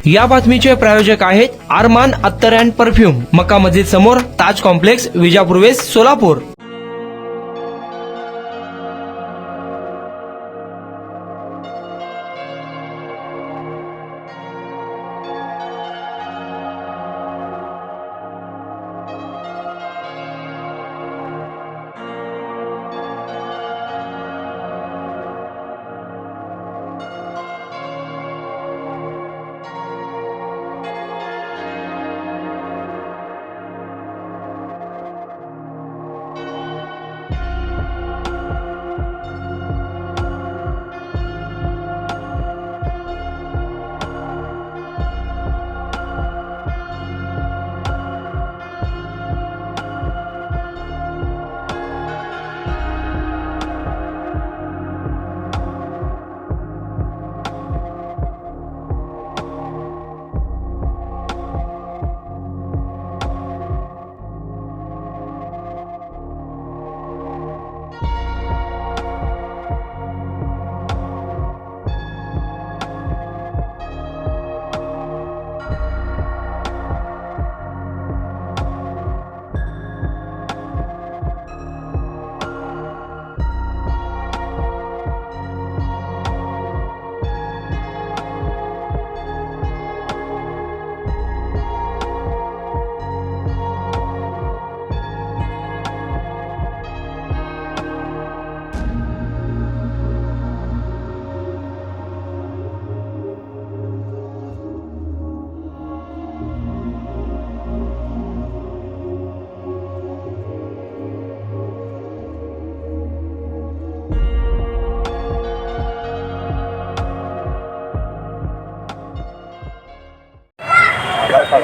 या बातमीचे प्रायोजक आहेत अरमान अत्तर अँड परफ्यूम, मक्का मस्जिद समोर, ताज कॉम्प्लेक्स, विजापूर वेस्ट, सोलापूर।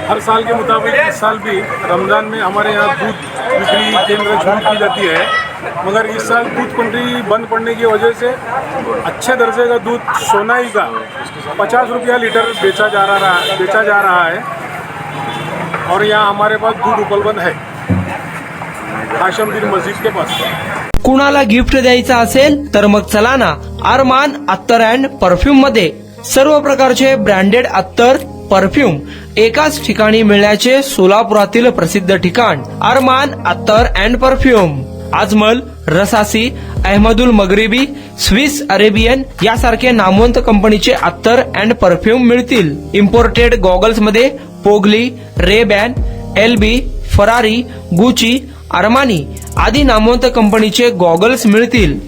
हर साल के मुताबिक इस साल भी रमज़ान में हमारे यहाँ दूध बिक्री केंद्र शुरू की जाती है, मगर इस साल दूध कंट्री बंद पड़ने की वजह से अच्छे दर्जे का दूध सोनाई का 50 रुपया लीटर बेचा जा रहा है और यहाँ हमारे पास दूध उपलब्ध है हाशमदीन मस्जिद के पास। कुणाला गिफ्ट द्यायचं असेल तर मग चला ना अरमान अत्तर अँड परफ्यूम मध्ये सर्व प्रकारचे ब्रँडेड अत्तर परफ्यूम एकाच ठिकाणी मिळण्याचे सोलापुरातील प्रसिद्ध ठिकाण Armaan Attar and perfume. Ajmal, Rasasi, Ahmed Al Maghribi, Swiss Arabian यासारखे नामवंत कंपनीचे अत्तर अँड परफ्यूम मिळतील। इम्पोर्टेड गॉगल्स मध्ये पोगली, Ray Ban, LB, Ferrari, Gucci, Armani आदी नामवंत कंपनीचे गॉगल्स मिळतील।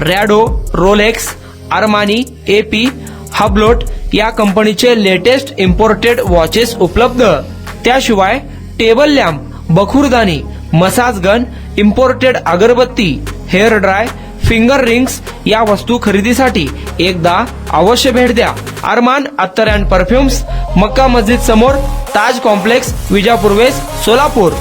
Rado, Rolex, Armani, AP, Hublot या कंपनीचे लेटेस्ट इम्पोर्टेड वॉचेस उपलब्ध। त्याशिवाय टेबल लॅम्प, बखुरदानी, मसाज गन, इम्पोर्टेड अगरबत्ती, हेअर ड्राय, फिंगर रिंग्स या वस्तू खरेदीसाठी एकदा अवश्य भेट द्या अरमान अत्तर अँड परफ्यूम्स, मक्का मस्जिद समोर, ताज कॉम्प्लेक्स, विजापूर वेस्ट, सोलापूर।